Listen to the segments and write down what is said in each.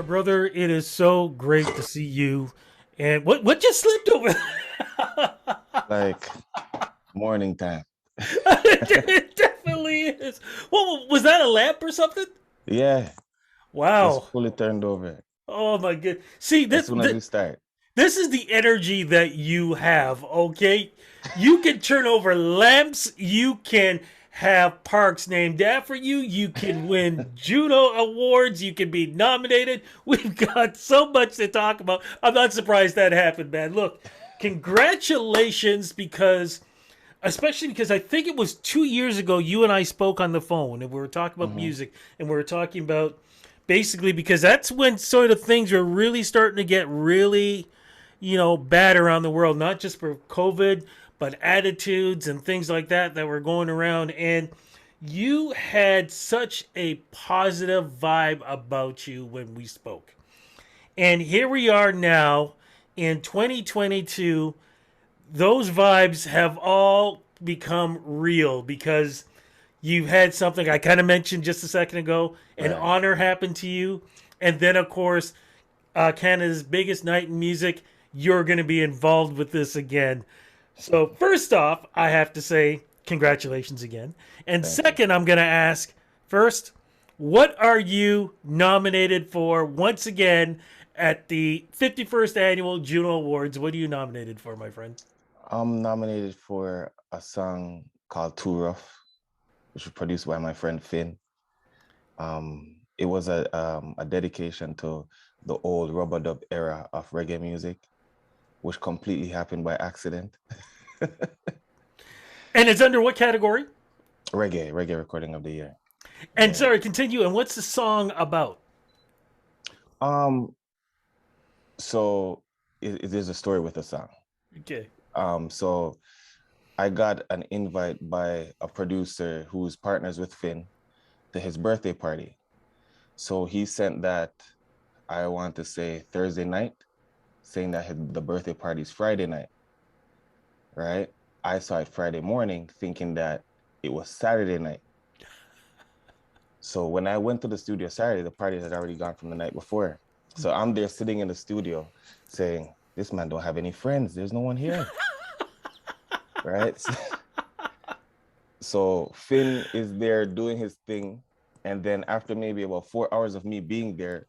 My brother, it is so great to see you. And what just slipped over? Like morning time. It definitely is. Well, was that a lamp or something? Yeah, just Wow. fully turned over Oh my god. See, as soon as we start. this is the energy that you have, okay? You can turn over lamps, you can have parks named after you, you can win Juno awards, you can be nominated. We've got so much to talk about. I'm not surprised that happened, man. Look, congratulations because especially because I think it was 2 years ago you and I spoke on the phone and we were talking about Hmm. music and we were talking about basically because that's when sort of things were really starting to get really, bad around the world, not just for COVID, but attitudes and things like that were going around. And you had such a positive vibe about you when we spoke. And here we are now in 2022. Those vibes have all become real because you've had something I kind of mentioned just a second ago. An Right. honor happened to you. And then, of course, Canada's biggest night in music, you're going to be involved with this again. So, first off, I have to say congratulations again. And Thank you. second, I'm going to ask first, what are you nominated for once again at the 51st Annual Juno Awards? What are you nominated for, my friend? I'm nominated for a song called Too Rough, which was produced by my friend Finn. It was a dedication to the old rubber dub era of reggae music, which completely happened by accident. And it's under what category? Reggae recording of the year. And Yeah. sorry, continue. And what's the song about? Um, so it is a story with a song. Okay. So I got an invite by a producer who's partners with Finn to his birthday party. So he sent that, I want to say Thursday night, saying that the birthday party is Friday night, right? I saw it Friday morning thinking that it was Saturday night. So when I went to the studio Saturday, the party had already gone from the night before. So I'm there sitting in the studio saying, this man don't have any friends. There's no one here, right? So Finn is there doing his thing. And then after maybe about 4 hours of me being there,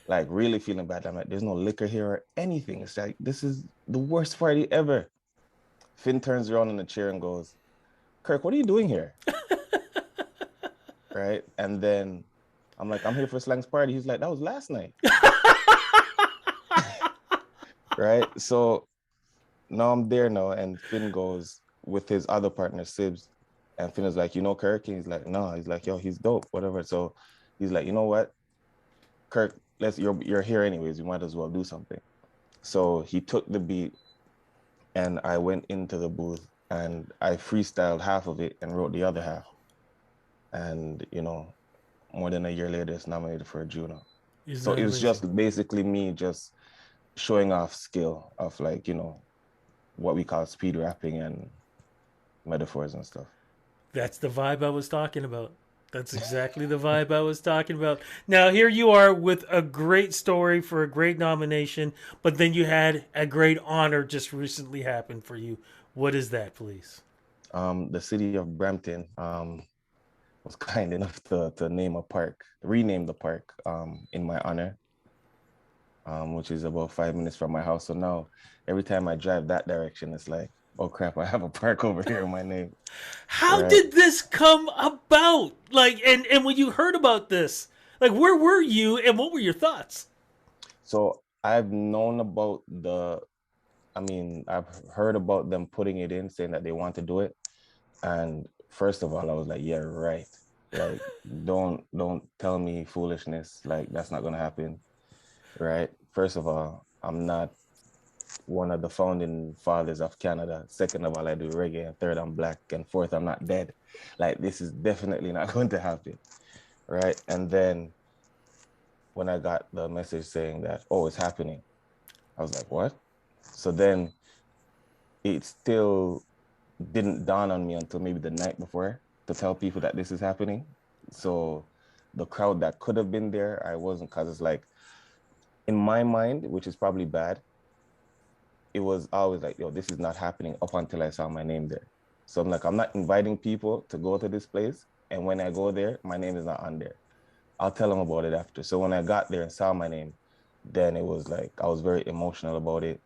like really feeling bad, I'm like, there's no liquor here or anything. It's like, this is the worst party ever. Finn turns around in the chair and goes, Kirk, what are you doing here? Right. And then I'm like, I'm here for Slang's party. He's like, that was last night. Right. So now I'm there now. And Finn goes with his other partner, Sibs. And Finn is like, you know, Kirk? And he's like, no. He's like, yo, he's dope, whatever. So he's like, you know what? Kirk, you're here anyways. You might as well do something. So he took the beat and I went into the booth and I freestyled half of it and wrote the other half. And, more than a year later, it's nominated for a Juno. Isn't So that it was amazing? just basically me just showing off skill of like, what we call speed rapping and metaphors and stuff. That's the vibe I was talking about. That's exactly the vibe I was talking about. Now, here you are with a great story for a great nomination, but then you had a great honor just recently happen for you. What is that, please? The city of Brampton was kind enough to name a park, rename the park in my honor, which is about 5 minutes from my house. So now every time I drive that direction, it's like, oh crap, I have a park over here in my name, How right? did this come about? Like, and when you heard about this, like, where were you and what were your thoughts? So I've known about I've heard about them putting it in, saying that they want to do it. And first of all, I was like, yeah, right. Like, don't tell me foolishness. Like, that's not gonna happen, right? First of all, I'm not one of the founding fathers of Canada. Second of all, I do reggae. And third, I'm black. And fourth, I'm not dead. Like, this is definitely not going to happen, right? And then when I got the message saying that, oh, it's happening, I was like, what? So then it still didn't dawn on me until maybe the night before to tell people that this is happening. So the crowd that could have been there, I wasn't, because it's like in my mind, which is probably bad, it was always like, yo, this is not happening up until I saw my name there. So I'm like, I'm not inviting people to go to this place. And when I go there, my name is not on there. I'll tell them about it after. So when I got there and saw my name, then it was like I was very emotional about it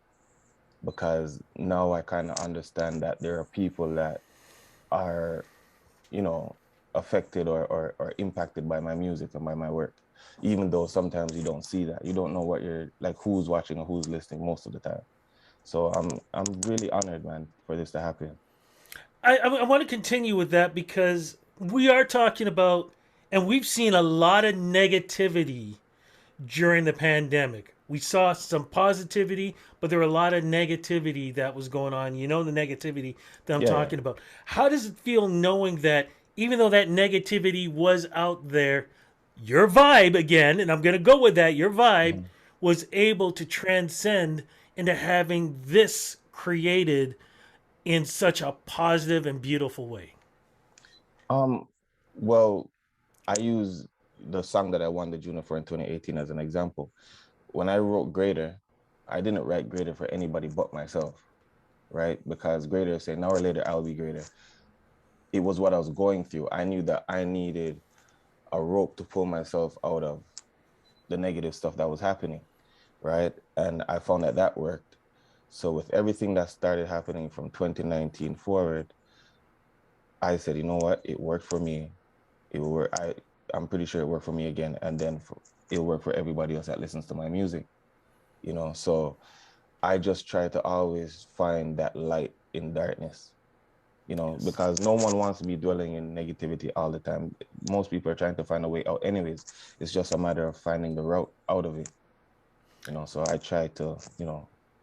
because now I kind of understand that there are people that are, you know, affected or impacted by my music and by my work. Even though sometimes you don't see that. You don't know what you're like who's watching or who's listening most of the time. So I'm really honored, man, for this to happen. I want to continue with that because we are talking about, and we've seen a lot of negativity during the pandemic. We saw some positivity, but there were a lot of negativity that was going on. You know, the negativity that I'm Yeah, yeah. talking about. How does it feel knowing that even though that negativity was out there, your vibe again, and I'm going to go with that, your vibe Mhm. was able to transcend into having this created in such a positive and beautiful way? Um, well, I use the song that I won the Juno for in 2018 as an example. When I wrote Greater, I didn't write Greater for anybody but myself, right? Because Greater saying now or later I'll be greater. It was what I was going through. I knew that I needed a rope to pull myself out of the negative stuff that was happening, right? And I found that that worked. So with everything that started happening from 2019 forward, I said, you know what? It worked for me. It will work. I'm pretty sure it worked for me again, and then it'll work for everybody else that listens to my music. You know, so I just try to always find that light in darkness. You know, Yes. because no one wants to be dwelling in negativity all the time. Most people are trying to find a way out, anyways. It's just a matter of finding the route out of it. You know, so I try to,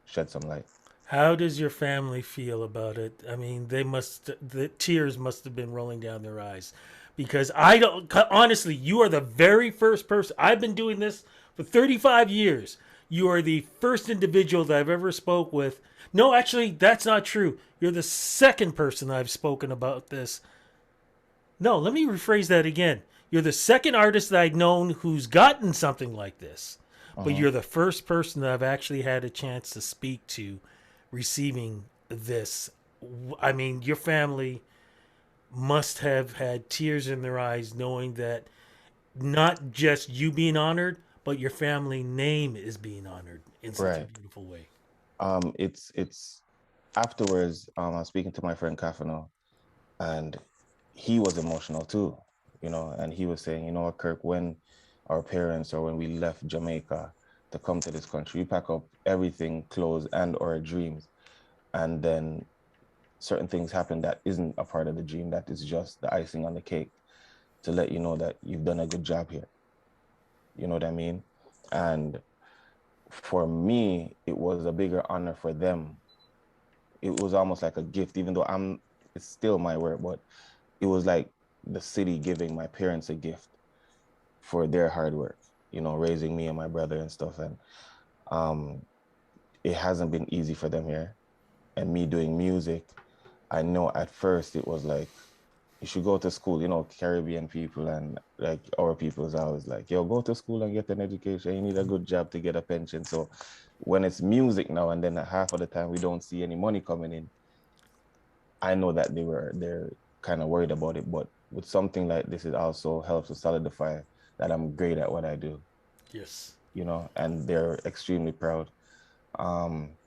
shed some light. How does your family feel about it? I mean, the tears must have been rolling down their eyes because I don't, honestly, you are the very first person. I've been doing this for 35 years. You are the first individual that I've ever spoke with. No, actually, that's not true. You're the second person I've spoken about this. No, let me rephrase that again. You're the second artist that I've known who's gotten something like this, but Uh-huh. you're the first person that I've actually had a chance to speak to receiving this. I mean, your family must have had tears in their eyes knowing that not just you being honored, but your family name is being honored in such a Right. beautiful way. It's afterwards, I was speaking to my friend Kafano, and he was emotional too, and he was saying, you know what, Kirk, when our parents or when we left Jamaica to come to this country, we pack up everything, clothes and our dreams. And then certain things happen that isn't a part of the dream, that is just the icing on the cake to let you know that you've done a good job here. You know what I mean? And for me, it was a bigger honor for them. It was almost like a gift, even though it's still my work, but it was like the city giving my parents a gift for their hard work, raising me and my brother and stuff. And um, it hasn't been easy for them here. And me doing music, I know at first it was like, you should go to school, Caribbean people and like our people is always like, yo, go to school and get an education. You need a good job to get a pension. So when it's music now and then half of the time we don't see any money coming in, I know that they're kind of worried about it. But with something like this, it also helps to solidify that I'm great at what I do, Yes. and they're extremely proud. Um,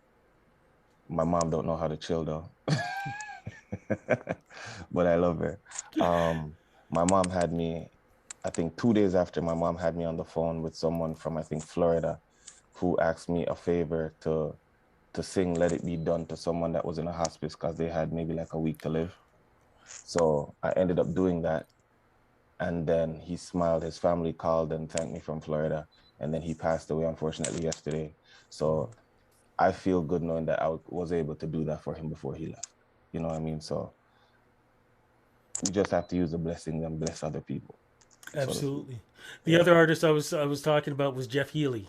my mom don't know how to chill though, but I love her. My mom had me, I think 2 days after my mom had me on the phone with someone from I think Florida, who asked me a favor to sing "Let It Be Done" to someone that was in a hospice because they had maybe like a week to live. So I ended up doing that. And then he smiled. His family called and thanked me from Florida. And then he passed away, unfortunately, yesterday. So I feel good knowing that I was able to do that for him before he left. You know what I mean? So we just have to use the blessing and bless other people, so to speak. Absolutely. The Yeah. other artist I was talking about was Jeff Healy.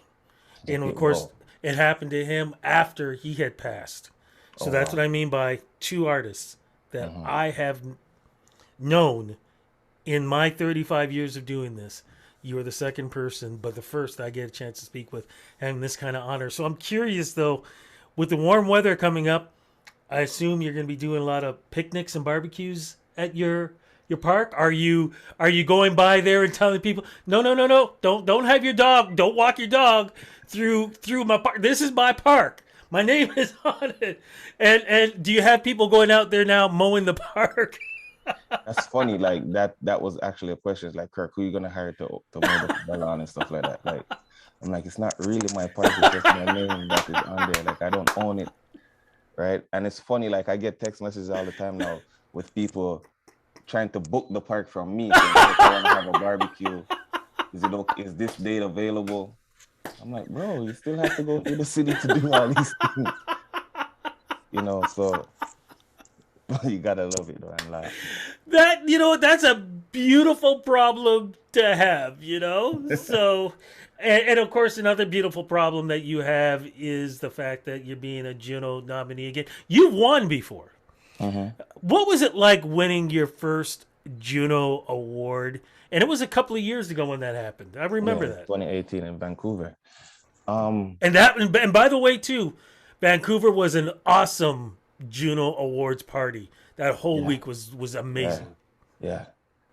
And of course, Whoa. it happened to him after he had passed. So Oh, that's what wow. I mean by two artists that Hmm. I have known in my 35 years of doing this. You are the second person, but the first I get a chance to speak with having this kind of honor. So I'm curious though, with the warm weather coming up, I assume you're going to be doing a lot of picnics and barbecues at your park. Are you going by there and telling people, no, no, no, no, don't have your dog, don't walk your dog through my park. This is my park. My name is on it. And do you have people going out there now mowing the park? That's funny. Like that was actually a question. It's like, Kirk, who you gonna hire to mow the lawn and stuff like that? Like, I'm like, it's not really my park. It's just my name that is on there. Like, I don't own it, right? And it's funny. Like, I get text messages all the time now with people trying to book the park from me, saying, "Hey, I want to have a barbecue. Is this date available?" I'm like, bro, you still have to go through the city to do all these things, So you gotta love it though and laugh. That's a beautiful problem to have. So, and of course, another beautiful problem that you have is the fact that you're being a Juno nominee again. You've won before. Mm-hmm. What was it like winning your first Juno award? And it was a couple of years ago when that happened. I remember Yeah, that. 2018 in Vancouver. And by the way, too, Vancouver was an awesome Juno Awards party. That whole Yeah, week was yeah, amazing. yeah.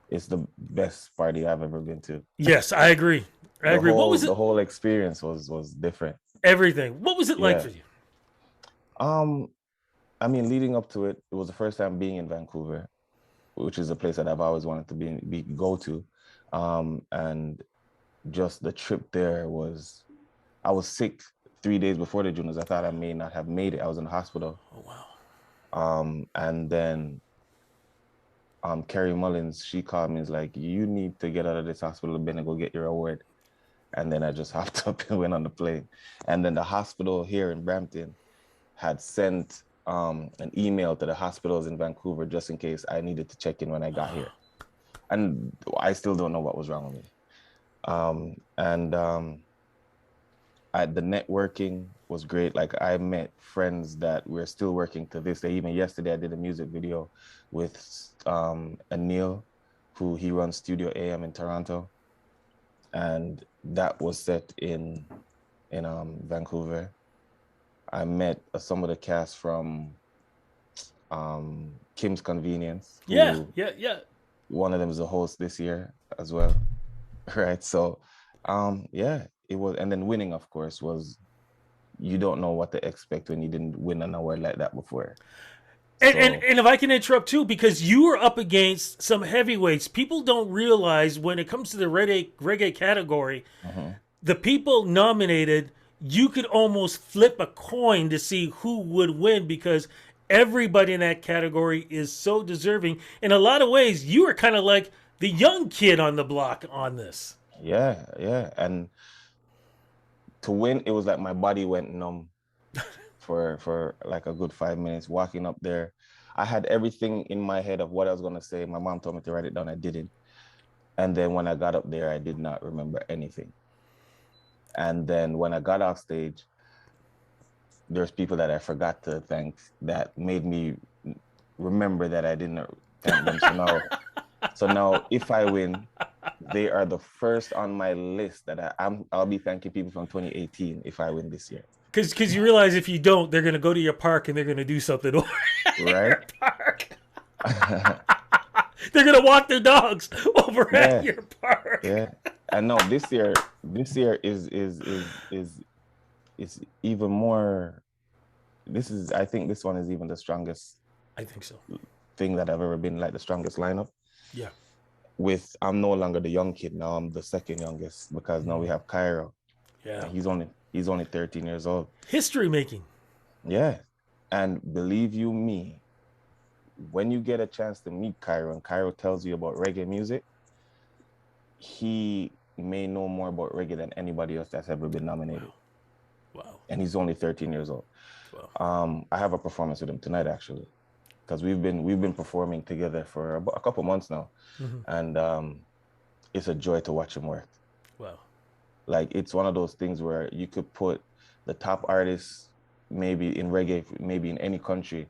It's the best party I've ever been to. Yes, I agree. I The agree. What whole was the it? whole experience was different. Everything. What was it like Yeah. for you? Um, I mean, leading up to it, it was the first time being in Vancouver, which is a place that I've always wanted to go to. And just the trip there was, I was sick 3 days before the Junos. I thought I may not have made it. I was in the hospital. Oh wow. And then Carrie Mullins, she called me, is like, you need to get out of this hospital, Ben, and go get your award. And then I just hopped up and went on the plane. And then the hospital here in Brampton had sent an email to the hospitals in Vancouver just in case I needed to check in when I got here. And I still don't know what was wrong with me. And the networking was great. Like, I met friends that we're still working to this day. Even yesterday, I did a music video with Anil, who he runs Studio AM in Toronto, and that was set in Vancouver. I met some of the cast from Kim's Convenience, Yeah, who yeah, yeah. one of them is a host this year as well, right? So, yeah, it was. And then winning, of course, was, you don't know what to expect when you didn't win an award like that before. So, And if I can interrupt too, because you were up against some heavyweights. People don't realize when it comes to the reggae category, mhm. the people nominated, you could almost flip a coin to see who would win because everybody in that category is so deserving. In a lot of ways, you were kind of like the young kid on the block on this. Yeah, yeah. And to win, it was like my body went numb for like a good 5 minutes walking up there. I had everything in my head of what I was gonna say. My mom told me to write it down. I didn't. And then when I got up there, I did not remember anything. And then when I got off stage, there's people that I forgot to thank that made me remember that I didn't thank them. So now if I win, they are the first on my list that I'll be thanking people from 2018 if I win this year. Because you realize if you don't, they're going to go to your park and they're going to do something over Right? your park. They're going to walk their dogs over Yeah, at your park. yeah. And no, this year is even more. I think this one is even the strongest I think so. thing that I've ever been, like the strongest lineup. Yeah. I'm no longer the young kid now. I'm the second youngest because now we have Cairo. Yeah. And he's only 13 years old. History making. Yeah. And believe you me, when you get a chance to meet Cairo and Cairo tells you about reggae music, he may know more about reggae than anybody else that's ever been nominated. Wow. And he's only 13 years old. Wow. I have a performance with him tonight, actually, because we've been performing together for about a couple months now. Mm-hmm. And it's a joy to watch him work. Wow. Like, it's one of those things where you could put the top artists, maybe in reggae, maybe in any country,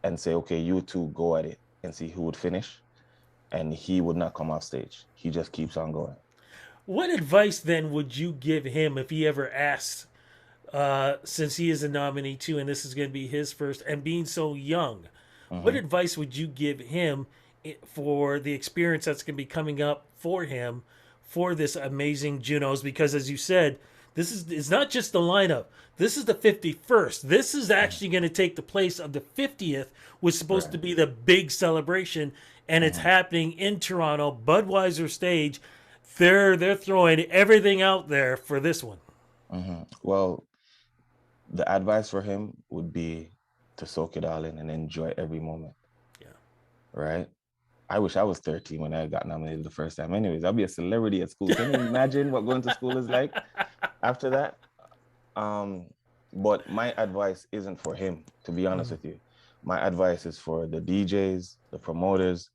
and say, okay, you two go at it and see who would finish. And he would not come off stage. He just keeps on going. What advice then would you give him if he ever asks, since he is a nominee too, and this is going to be his first, and being so young, what Hmm. advice would you give him for the experience that's going to be coming up for him for this amazing Junos? Because as you said, this is it's not just the lineup. This is the 51st. This is actually going to take the place of the 50th, was supposed to Right. be the big celebration, and it's Hmm. happening in Toronto, Budweiser stage. They're throwing everything out there for this one. Well, the advice for him would be to soak it all in and enjoy every moment, Yeah. right? I wish I was 13 when I got nominated the first time. Anyways, I'll be a celebrity at school. Can you imagine what going to school is like after that? Um, but my advice isn't for him, to be honest Mm, with you. My advice is for the DJs, the promoters,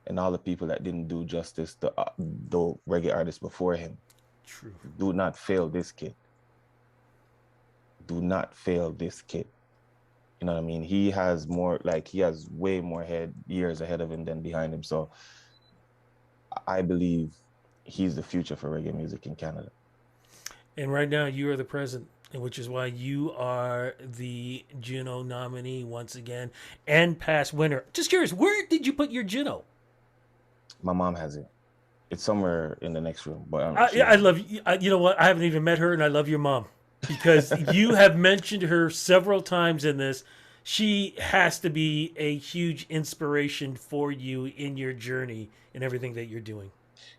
and all the people that didn't do justice to the reggae artists before him. true. Do not fail this kid. Do not fail this kid. You know what I mean? He has more, like, he has way more head years ahead of him than behind him. So I believe he's the future for reggae music in Canada. And right now, you are the present, which is why you are the Juno nominee once again and past winner. Just curious, where did you put your Juno? My mom has it. It's somewhere in the next room, but she I has it. love you. You know what? I haven't even met her, and I love your mom because you have mentioned her several times in this. She has to be a huge inspiration for you in your journey and everything that you're doing.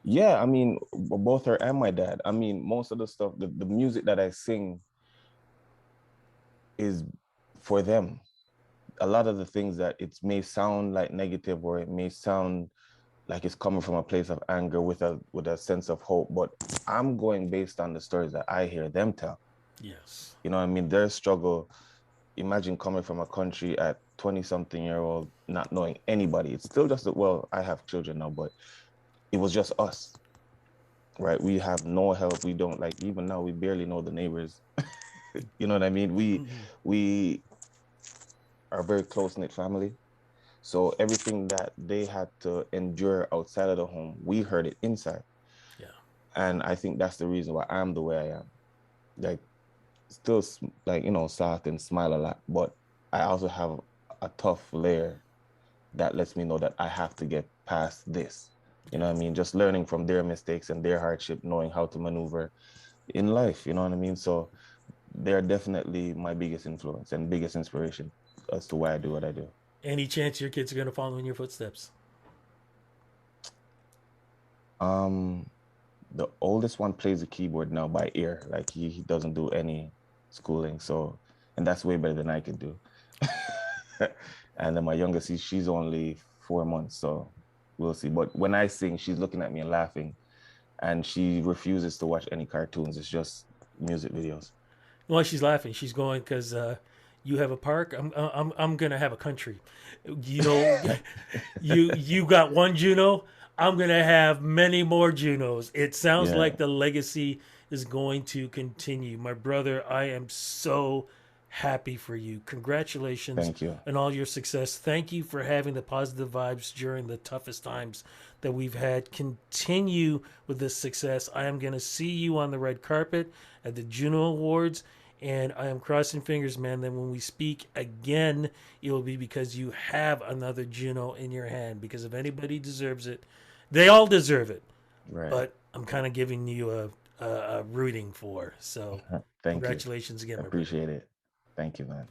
Yeah, I mean, both her and my dad. I mean, most of the stuff, the music that I sing is for them. A lot of the things that it may sound like negative or it may sound like it's coming from a place of anger with a sense of hope, but I'm going based on the stories that I hear them tell. Yes. You know what I mean? Their struggle. Imagine coming from a country at 20 something year old, not knowing anybody. It's still just, well, I have children now, but it was just us, right? We have no help. We don't, like, even now we barely know the neighbors. You know what I mean? Hmm. We are a very close knit family. So everything that they had to endure outside of the home, we heard it inside. Yeah. And I think that's the reason why I'm the way I am. Like, still, like, soft and smile a lot, but I also have a tough layer that lets me know that I have to get past this. You Yeah. know what I mean? Just learning from their mistakes and their hardship, knowing how to maneuver in life. You know what I mean? So they're definitely my biggest influence and biggest inspiration as to why I do what I do. Any chance your kids are going to follow in your footsteps? Um, the oldest one plays the keyboard now by ear. Like he doesn't do any schooling. So, and that's way better than I can do. And then my youngest, she's only 4 months. So we'll see. But when I sing, she's looking at me and laughing, and she refuses to watch any cartoons. It's just music videos. Well, she's laughing. She's going because you have a park. I'm gonna have a country. You know, you got one Juno. I'm gonna have many more Junos. It sounds Yeah. like the legacy is going to continue. My brother, I am so happy for you. Congratulations Thank you. on all your success. Thank you for having the positive vibes during the toughest times that we've had. Continue with this success. I am going to see you on the red carpet at the Juno Awards. And I am crossing fingers, man, that when we speak again, it will be because you have another Juno in your hand. Because if anybody deserves it, they all deserve it. Right. But I'm kind of giving you a rooting for. So, Thank you. congratulations again, my brother. Appreciate it. Thank you, man.